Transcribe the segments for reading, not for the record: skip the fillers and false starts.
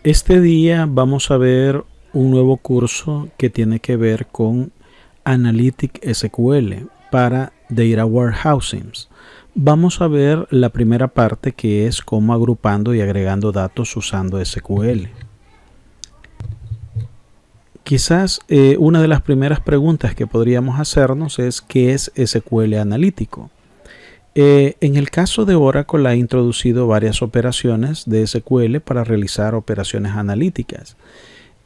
Este día vamos a ver un nuevo curso que tiene que ver con Analytic SQL para Data Warehousing. Vamos a ver la primera parte, que es cómo agrupando y agregando datos usando SQL. Quizás una de las primeras preguntas que podríamos hacernos es ¿qué es SQL analítico? En el caso de Oracle ha introducido varias operaciones de SQL para realizar operaciones analíticas.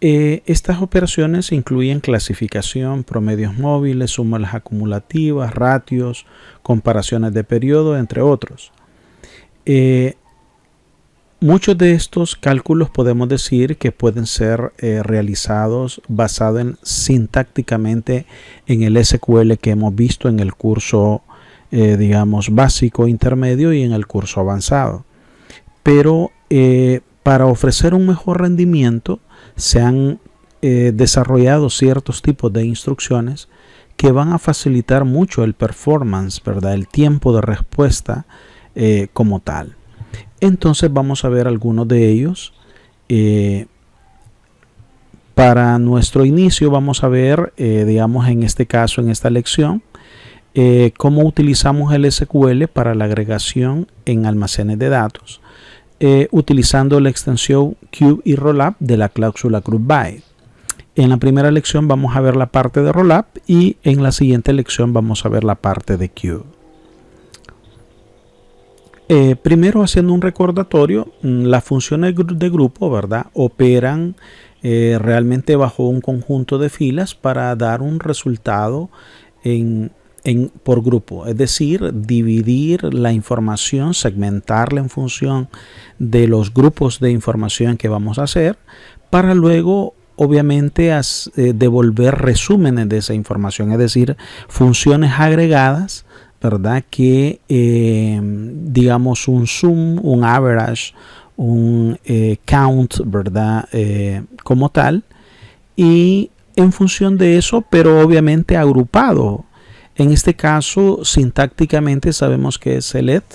Estas operaciones incluyen clasificación, promedios móviles, sumas acumulativas, ratios, comparaciones de periodo, entre otros. Muchos de estos cálculos podemos decir que pueden ser realizados basados sintácticamente en el SQL que hemos visto en el curso digamos básico, intermedio y en el curso avanzado. Pero para ofrecer un mejor rendimiento se han desarrollado ciertos tipos de instrucciones que van a facilitar mucho el performance, ¿verdad? El tiempo de respuesta como tal. Entonces vamos a ver algunos de ellos. Para nuestro inicio vamos a ver, digamos en este caso, en esta lección, cómo utilizamos el SQL para la agregación en almacenes de datos, utilizando la extensión cube y rollup de la cláusula group by. En la primera lección vamos a ver la parte de rollup y en la siguiente lección vamos a ver la parte de cube. Primero, haciendo un recordatorio, las funciones de grupo, ¿verdad?, operan realmente bajo un conjunto de filas para dar un resultado por grupo, es decir, dividir la información, segmentarla en función de los grupos de información que vamos a hacer, para luego obviamente devolver resúmenes de esa información, es decir, funciones agregadas, ¿verdad?, que digamos un sum, un average, un count, ¿verdad?, como tal, y en función de eso, pero obviamente agrupado. En este caso, sintácticamente sabemos que es select,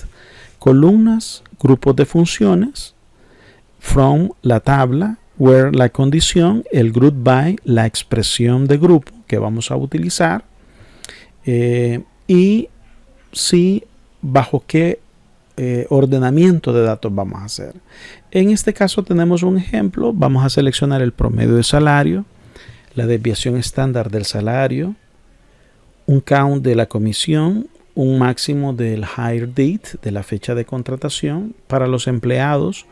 columnas, grupos de funciones, from, la tabla, where, la condición, el group by, la expresión de grupo que vamos a utilizar, y si bajo qué ordenamiento de datos vamos a hacer. En este caso tenemos un ejemplo. Vamos a seleccionar el promedio de salario, la desviación estándar del salario, un count de la comisión, un máximo del hire date, de la fecha de contratación, para los empleados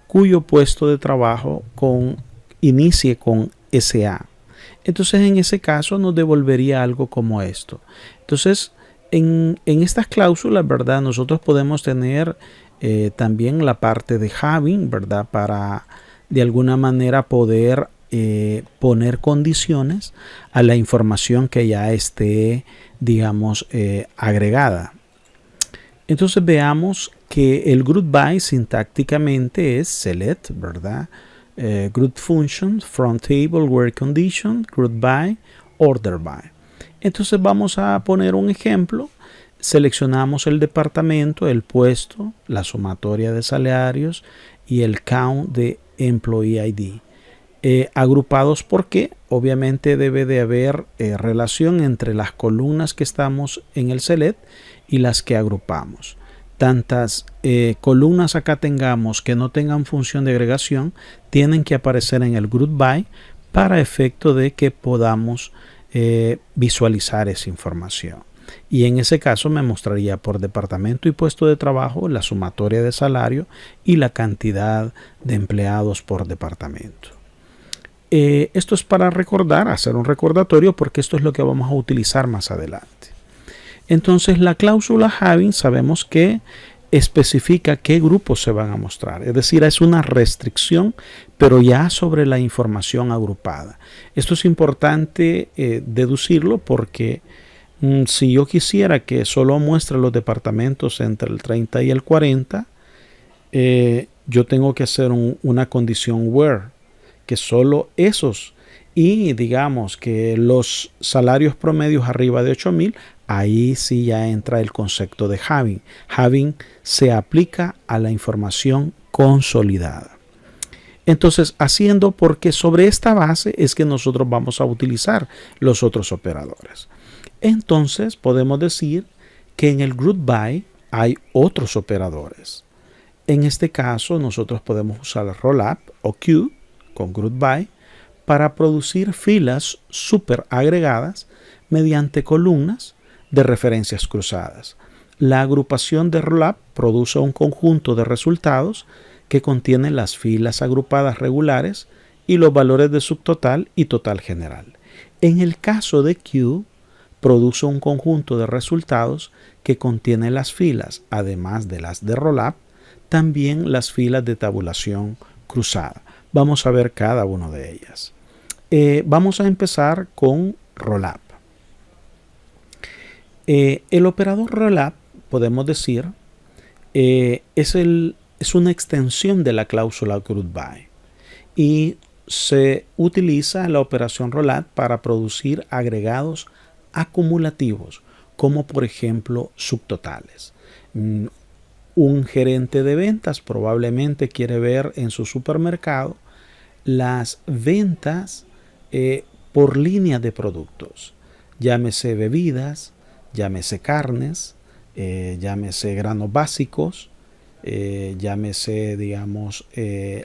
cuyo puesto de trabajo inicie con SA. Entonces en ese caso nos devolvería algo como esto. Entonces en estas cláusulas, ¿verdad?, nosotros podemos tener también la parte de having, ¿verdad?, para de alguna manera poder poner condiciones a la información que ya esté, digamos, agregada. Entonces veamos que el group by sintácticamente es select, ¿verdad?, group function, from table, where condition, group by, order by. Entonces vamos a poner un ejemplo. Seleccionamos el departamento, el puesto, la sumatoria de salarios y el count de employee ID. Agrupados porque obviamente debe de haber relación entre las columnas que estamos en el select y las que agrupamos. Tantas columnas acá tengamos que no tengan función de agregación, tienen que aparecer en el group by para efecto de que podamos visualizar esa información. Y en ese caso me mostraría por departamento y puesto de trabajo la sumatoria de salario y la cantidad de empleados por departamento. Esto es para recordar, hacer un recordatorio, porque esto es lo que vamos a utilizar más adelante. Entonces la cláusula having sabemos que especifica qué grupos se van a mostrar, es decir, es una restricción, pero ya sobre la información agrupada. Esto es importante deducirlo, porque si yo quisiera que solo muestre los departamentos entre el 30 y el 40, yo tengo que hacer una condición where, que solo esos, y digamos que los salarios promedios arriba de 8,000, ahí sí ya entra el concepto de having. Having se aplica a la información consolidada. Entonces, haciendo, porque sobre esta base es que nosotros vamos a utilizar los otros operadores. Entonces, podemos decir que en el group by hay otros operadores. En este caso, nosotros podemos usar rollup o queue con group by para producir filas super agregadas mediante columnas de referencias cruzadas. La agrupación de rollup produce un conjunto de resultados que contienen las filas agrupadas regulares y los valores de subtotal y total general. En el caso de queue, produce un conjunto de resultados que contiene las filas, además de las de rollup, también las filas de tabulación cruzada. Vamos a ver cada una de ellas. Vamos a empezar con rollup. El operador rollup, podemos decir, es una extensión de la cláusula group by y se utiliza la operación rollup para producir agregados acumulativos, como por ejemplo subtotales. Un gerente de ventas probablemente quiere ver en su supermercado las ventas por línea de productos, llámese bebidas, llámese carnes, llámese granos básicos, llámese, digamos,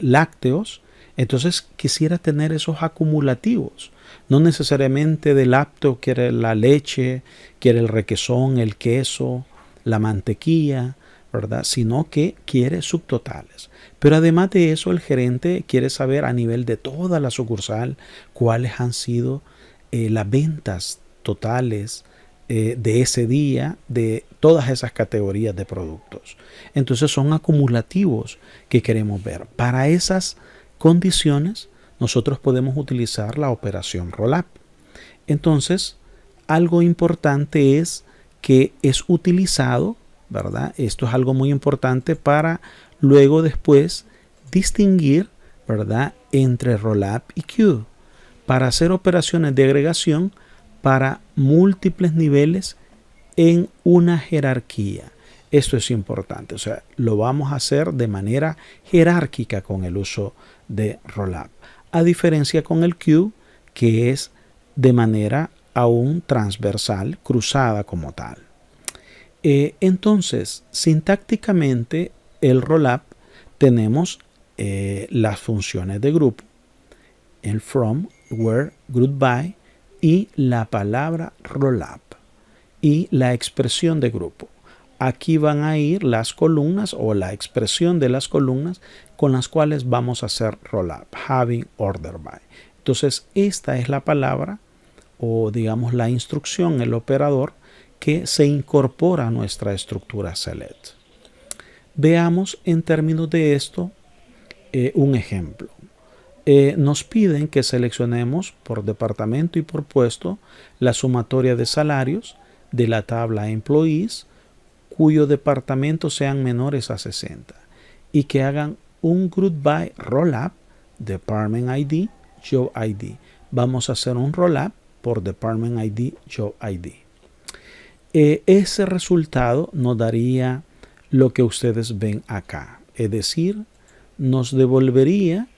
lácteos. Entonces quisiera tener esos acumulativos. No necesariamente del lácteo quiere la leche, quiere el requesón, el queso, la mantequilla, ¿verdad? Sino que quiere subtotales. Pero además de eso, el gerente quiere saber a nivel de toda la sucursal cuáles han sido las ventas totales de ese día, de todas esas categorías de productos. Entonces son acumulativos que queremos ver. Para esas condiciones, nosotros podemos utilizar la operación rollup. Entonces, algo importante es que es utilizado, ¿verdad? Esto es algo muy importante para luego después distinguir, ¿verdad?, entre rollup y queue, para hacer operaciones de agregación para múltiples niveles en una jerarquía. Esto es importante, o sea, lo vamos a hacer de manera jerárquica con el uso de rollup, a diferencia con el queue, que es de manera aún transversal, cruzada como tal. Entonces, sintácticamente, el rollup tenemos las funciones de grupo, el from, where, group by y la palabra rollup y la expresión de grupo. Aquí van a ir las columnas o la expresión de las columnas con las cuales vamos a hacer rollup, having, order by. Entonces, esta es la palabra o digamos la instrucción, el operador que se incorpora a nuestra estructura select. Veamos en términos de esto un ejemplo. Nos piden que seleccionemos por departamento y por puesto la sumatoria de salarios de la tabla Employees cuyo departamento sean menores a 60 y que hagan un group by rollup Department ID, Job ID. Vamos a hacer un rollup por Department ID, Job ID. Ese resultado nos daría lo que ustedes ven acá, es decir, nos devolvería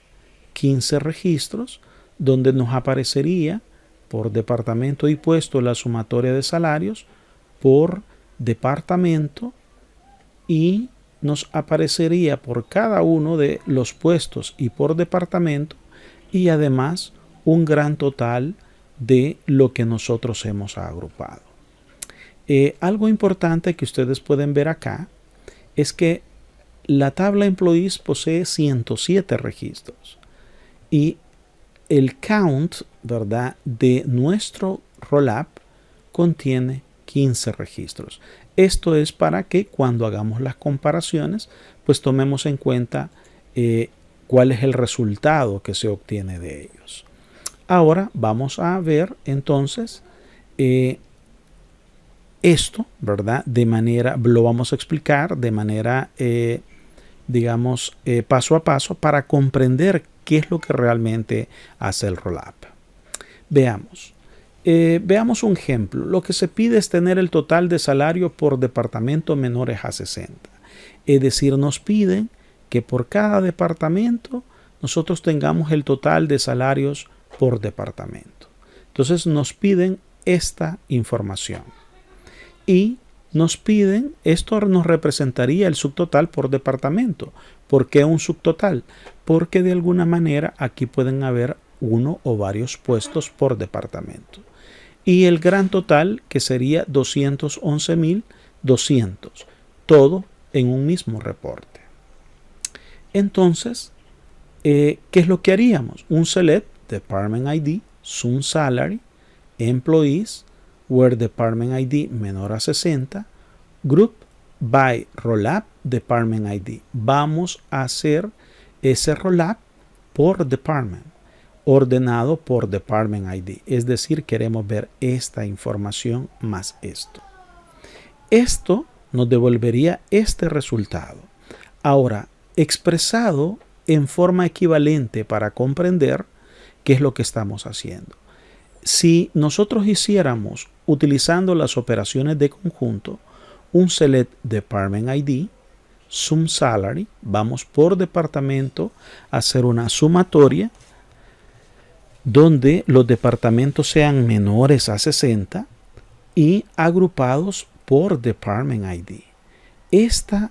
15 registros donde nos aparecería por departamento y puesto la sumatoria de salarios por departamento y nos aparecería por cada uno de los puestos y por departamento y además un gran total de lo que nosotros hemos agrupado. Algo importante que ustedes pueden ver acá es que la tabla Employees posee 107 registros y el count, ¿verdad?, de nuestro rollup contiene 15 registros. Esto es para que cuando hagamos las comparaciones, pues tomemos en cuenta cuál es el resultado que se obtiene de ellos. Ahora vamos a ver entonces esto, ¿verdad? De manera, lo vamos a explicar de manera, digamos, paso a paso para comprender qué es lo que realmente hace el rollup. Veamos. Veamos un ejemplo. Lo que se pide es tener el total de salario por departamento menores a 60. Es decir, nos piden que por cada departamento nosotros tengamos el total de salarios por departamento. Entonces nos piden esta información y nos piden, esto nos representaría el subtotal por departamento. ¿Por qué un subtotal? Porque de alguna manera aquí pueden haber uno o varios puestos por departamento. Y el gran total, que sería 211.200, todo en un mismo reporte. Entonces, ¿qué es lo que haríamos? Un select, Department ID, Sum Salary, Employees, where Department ID menor a 60, Group by Roll-up Department ID. Vamos a hacer ese roll-up por Department, ordenado por Department ID. Es decir, queremos ver esta información más esto. Esto nos devolvería este resultado. Ahora, expresado en forma equivalente para comprender qué es lo que estamos haciendo. Si nosotros hiciéramos, utilizando las operaciones de conjunto, un select Department ID, Sum Salary, vamos por departamento a hacer una sumatoria donde los departamentos sean menores a 60 y agrupados por Department ID. Este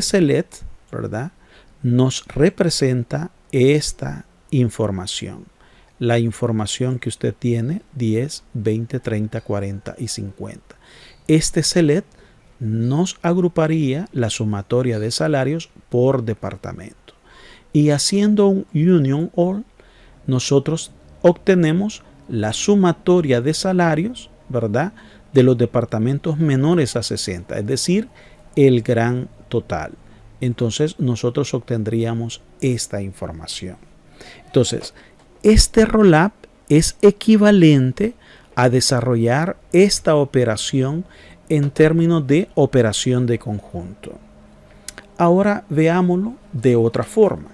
select, ¿verdad?, nos representa esta información. La información que usted tiene, 10, 20, 30, 40 y 50. Este select nos agruparía la sumatoria de salarios por departamento. Y haciendo un union all, nosotros obtenemos la sumatoria de salarios, ¿verdad?, de los departamentos menores a 60, es decir, el gran total. Entonces nosotros obtendríamos esta información. Entonces, este roll-up es equivalente a desarrollar esta operación en términos de operación de conjunto. Ahora veámoslo de otra forma.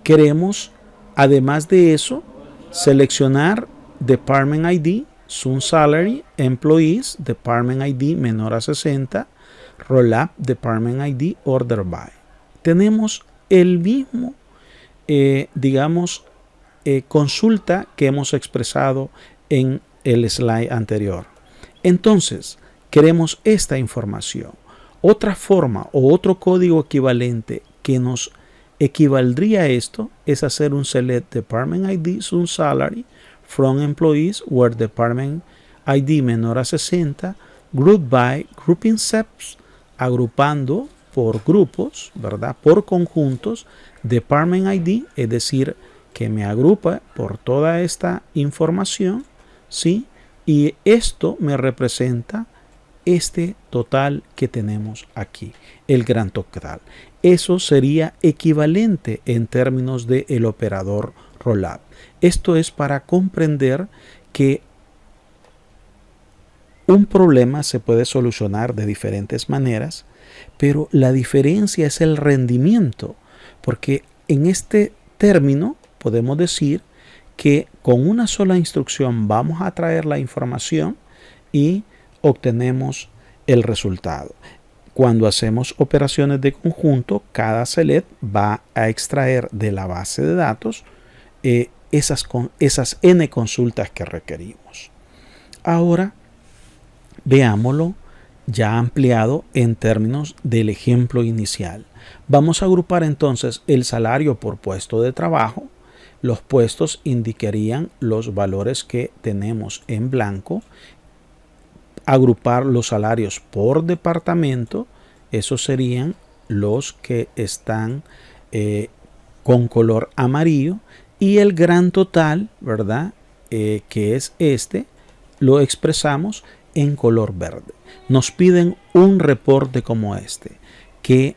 Queremos, además de eso, seleccionar Department ID, Sum Salary, Employees, Department ID menor a 60, Roll-up, Department ID, Order By. Tenemos el mismo, consulta que hemos expresado en el slide anterior. Entonces, queremos esta información. Otra forma o otro código equivalente que nos equivaldría a esto es hacer un select Department ID, Sum Salary, from Employees, where Department ID menor a 60, Group by Grouping Steps, agrupando por grupos, ¿verdad?, por conjuntos, Department ID, es decir, que me agrupa por toda esta información, ¿sí? Y esto me representa este total que tenemos aquí, el gran total. Eso sería equivalente en términos del operador roll-up. Esto es para comprender que un problema se puede solucionar de diferentes maneras, pero la diferencia es el rendimiento, porque en este término podemos decir que con una sola instrucción vamos a traer la información y obtenemos el resultado. Cuando hacemos operaciones de conjunto, cada select va a extraer de la base de datos esas n consultas que requerimos. Ahora veámoslo ya ampliado en términos del ejemplo inicial. Vamos a agrupar entonces el salario por puesto de trabajo. Los puestos indicarían los valores que tenemos en blanco. Agrupar los salarios por departamento, esos serían los que están con color amarillo, y el gran total, ¿verdad?, que es este, lo expresamos en color verde. Nos piden un reporte como este, que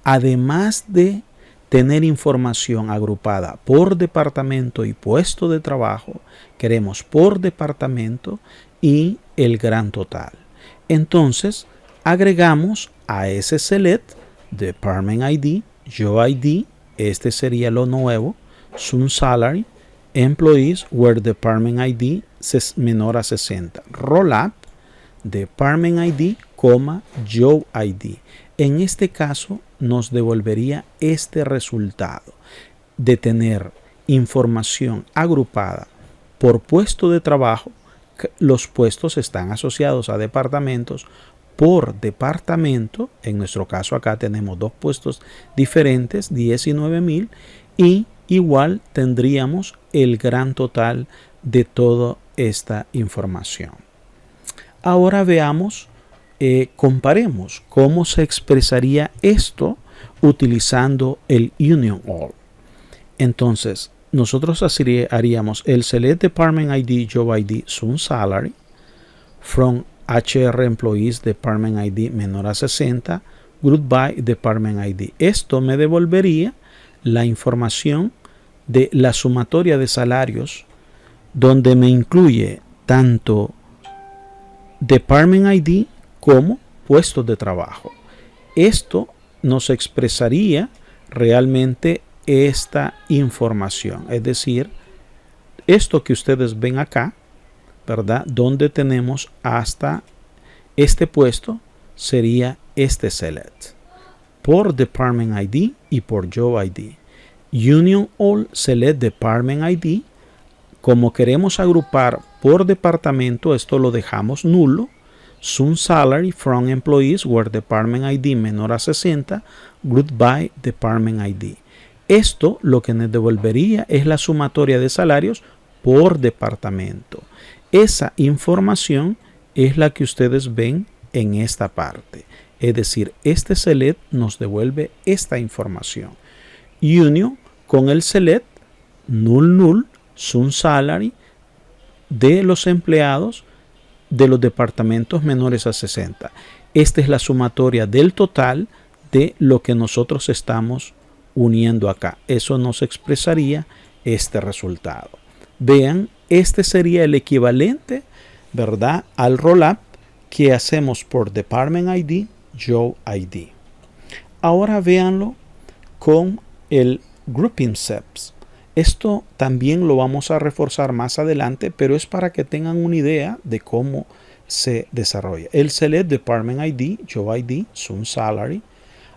además de tener información agrupada por departamento y puesto de trabajo, queremos por departamento y el gran total. Entonces agregamos a ese select Department ID, Job ID, este sería lo nuevo, Sum Salary, Employees, where Department ID menor a 60, Roll-up, Department ID, Job ID. En este caso nos devolvería este resultado. de tener información agrupada por puesto de trabajo. Los puestos están asociados a departamentos. Por departamento, en nuestro caso acá tenemos dos puestos diferentes, 19,000, y igual tendríamos el gran total de toda esta información. Ahora veamos, comparemos cómo se expresaría esto utilizando el Union All. Entonces, nosotros haríamos el Select Department ID, Job ID, Sun Salary, from HR Employees Department ID menor a 60, Group by Department ID. Esto me devolvería la información de la sumatoria de salarios, donde me incluye tanto Department ID como puestos de trabajo. Esto nos expresaría realmente esta información, es decir, esto que ustedes ven acá, ¿verdad? Donde tenemos hasta este puesto sería este select por Department ID y por Job ID. Union All Select Department ID. Como queremos agrupar por departamento, esto lo dejamos nulo. Sun Salary from Employees where Department ID menor a 60, Group by Department ID. Esto lo que nos devolvería es la sumatoria de salarios por departamento. Esa información es la que ustedes ven en esta parte. Es decir, este select nos devuelve esta información. Union con el select null Sun Salary de los empleados de los departamentos menores a 60. Esta es la sumatoria del total de lo que nosotros estamos uniendo acá. Eso nos expresaría este resultado. Vean, este sería el equivalente, ¿verdad?, al roll-up que hacemos por Department ID, Job ID. Ahora véanlo con el Grouping Steps. Esto también lo vamos a reforzar más adelante, pero es para que tengan una idea de cómo se desarrolla. El Select Department ID, Job ID, Sun Salary,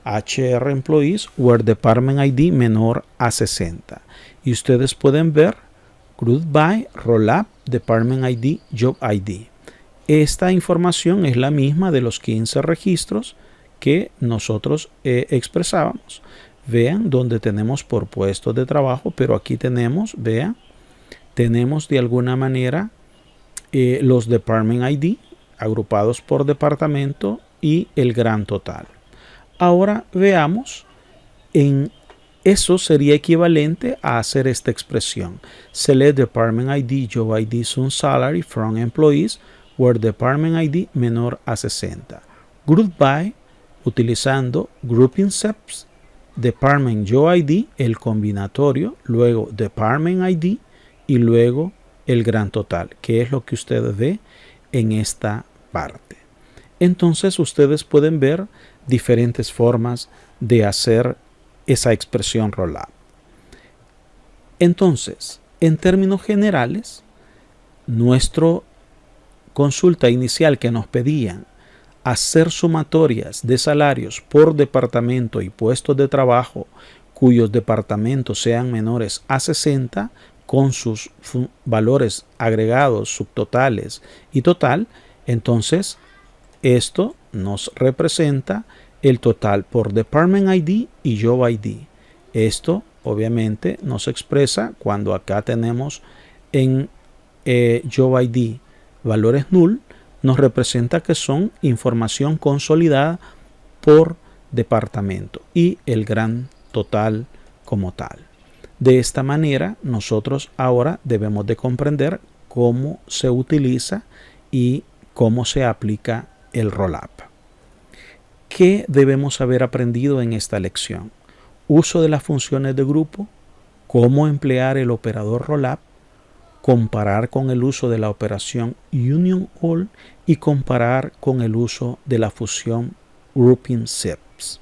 HR Employees, where Department ID menor a 60. Y ustedes pueden ver Group by, Roll-up, Department ID, Job ID. Esta información es la misma de los 15 registros que nosotros expresábamos. Vean donde tenemos por puestos de trabajo, pero aquí tenemos, vean, tenemos de alguna manera los Department ID agrupados por departamento y el gran total. Ahora veamos, en eso sería equivalente a hacer esta expresión. Select Department ID, Job ID, Sun Salary from Employees where Department ID menor a 60. Group by, utilizando Grouping Steps, Department Job ID, el combinatorio, luego Department ID y luego el gran total, que es lo que ustedes ven en esta parte. Entonces ustedes pueden ver diferentes formas de hacer esa expresión roll-up. Entonces, en términos generales, nuestra consulta inicial que nos pedían hacer sumatorias de salarios por departamento y puestos de trabajo cuyos departamentos sean menores a 60 con sus valores agregados, subtotales y total, entonces esto nos representa el total por Department ID y Job ID. Esto obviamente nos expresa cuando acá tenemos en Job ID valores null, nos representa que son información consolidada por departamento y el gran total como tal. De esta manera nosotros ahora debemos de comprender cómo se utiliza y cómo se aplica el roll-up. ¿Qué debemos haber aprendido en esta lección? Uso de las funciones de grupo, cómo emplear el operador roll-up, comparar con el uso de la operación Union All y comparar con el uso de la función Grouping Steps.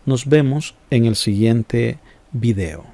Nos vemos en el siguiente video.